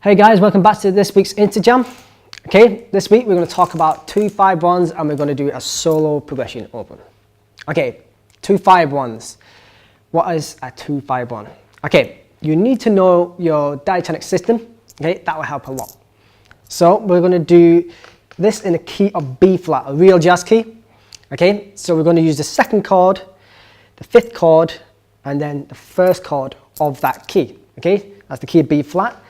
Hey guys, welcome back to this week's Insta Jamm. Okay, this week we're going to talk about 2-5-1s and we're going to do a solo progression open. Okay, 2-5-1s. What is a 2-5-1? Okay, you need to know your diatonic system. Okay, that will help a lot. So we're going to do this in a key of B flat, a real jazz key. Okay, so we're going to use the second chord, the fifth chord, and then the first chord of that key. Okay, that's the key of B flat.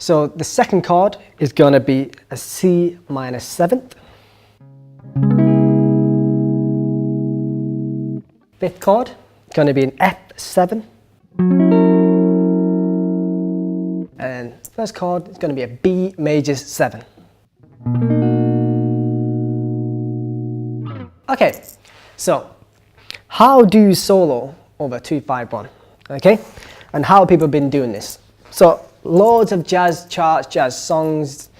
So the second chord is going to be a C minor 7th. Fifth chord is going to be an F7. And first chord is going to be a B major 7. Okay, so how do you solo over 2-5-1? Okay, and how have people been doing this? So loads of jazz charts, jazz songs,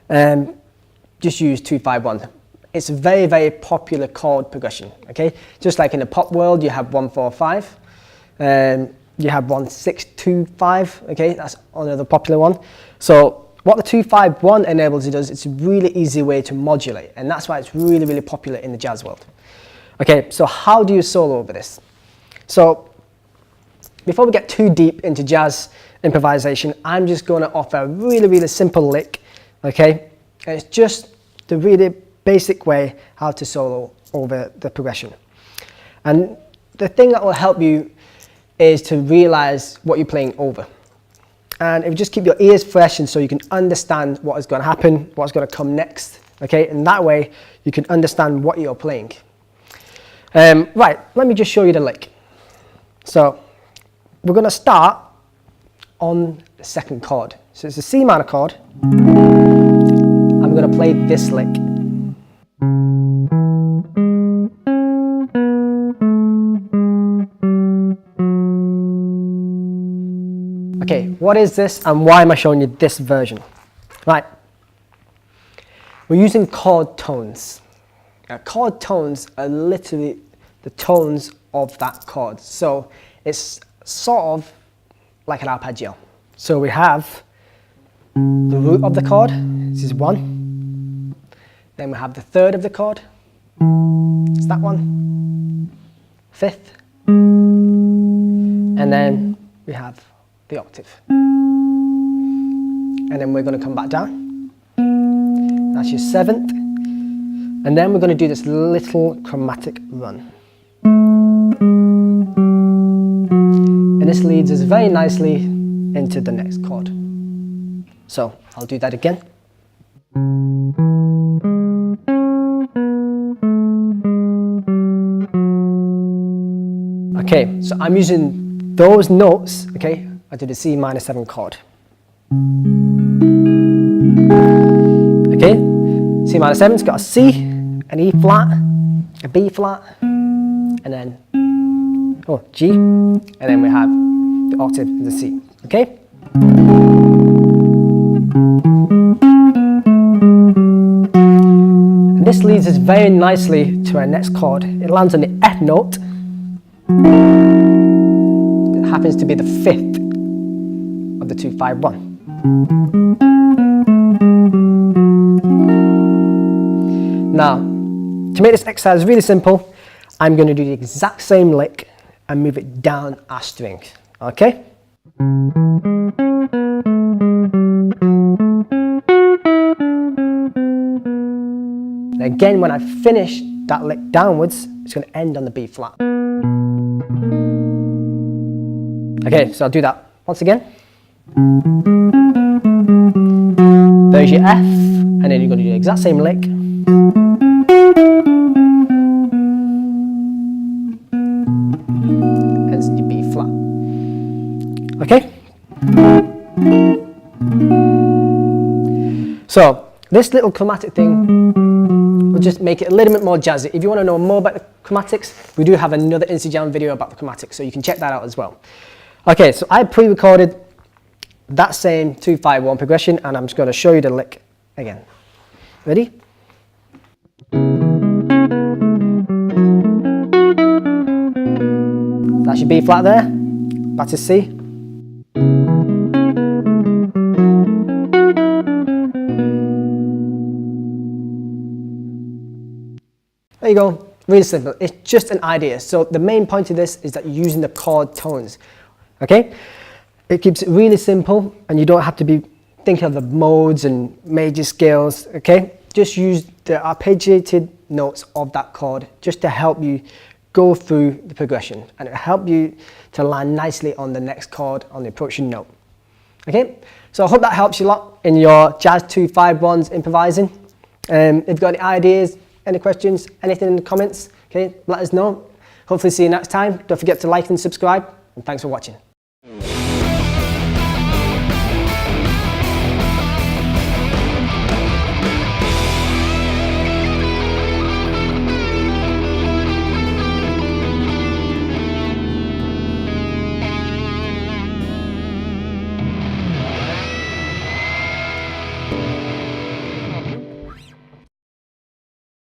just use 2-5-1. It's a very, very popular chord progression, okay? Just like in the pop world, you have 1-4-5, you have 1-6-2-5, okay? That's another popular one. So what the 2-5-1 enables you does, it's a really easy way to modulate, and that's why it's really, really popular in the jazz world. Okay, so how do you solo over this? So before we get too deep into jazz improvisation, I'm just going to offer a really, really simple lick, okay? And it's just the really basic way how to solo over the progression. And the thing that will help you is to realize what you're playing over. And if you just keep your ears fresh and so you can understand what is going to happen, what's going to come next, okay? And that way you can understand what you're playing. Right, let me just show you the lick. So we're going to start on the second chord. So it's a C minor chord. I'm going to play this lick. Okay, what is this and why am I showing you this version? Right, we're using chord tones. Now, chord tones are literally the tones of that chord. So it's sort of like an arpeggio. So we have the root of the chord, this is 1. Then we have the third of the chord, it's that one, fifth, and then we have the octave. And then we're going to come back down, that's your 7th, and then we're going to do this little chromatic run. And this leads us very nicely into the next chord. So I'll do that again. Okay, so I'm using those notes, okay, I do the C minor 7 chord. Okay, C minor 7's got a C, an E flat, a B flat, and then G, and then we have the octave and the C, okay? And this leads us very nicely to our next chord. It lands on the F note. It happens to be the 5th of the 2-5-1. Now, to make this exercise really simple, I'm going to do the exact same lick and move it down a string, okay? Again, when I finish that lick downwards, it's going to end on the B flat. Okay, so I'll do that once again. There's your F, and then you're going to do the exact same lick. And your B flat. Okay? So, this little chromatic thing will just make it a little bit more jazzy. If you want to know more about the chromatics, we do have another Insta Jamm video about the chromatics, so you can check that out as well. Okay, so I pre-recorded that same 2-5-1 progression, and I'm just going to show you the lick again. Ready? That's your B flat there, back to C. There you go. Really simple. It's just an idea. So the main point of this is that you're using the chord tones. Okay? It keeps it really simple, and you don't have to be thinking of the modes and major scales. Okay? Just use the arpeggiated notes of that chord just to help you go through the progression, and it'll help you to land nicely on the next chord on the approaching note. Okay? So I hope that helps you a lot in your Jazz 251's improvising. If you've got any ideas, any questions, anything in the comments, okay, let us know. Hopefully see you next time. Don't forget to like and subscribe, and thanks for watching.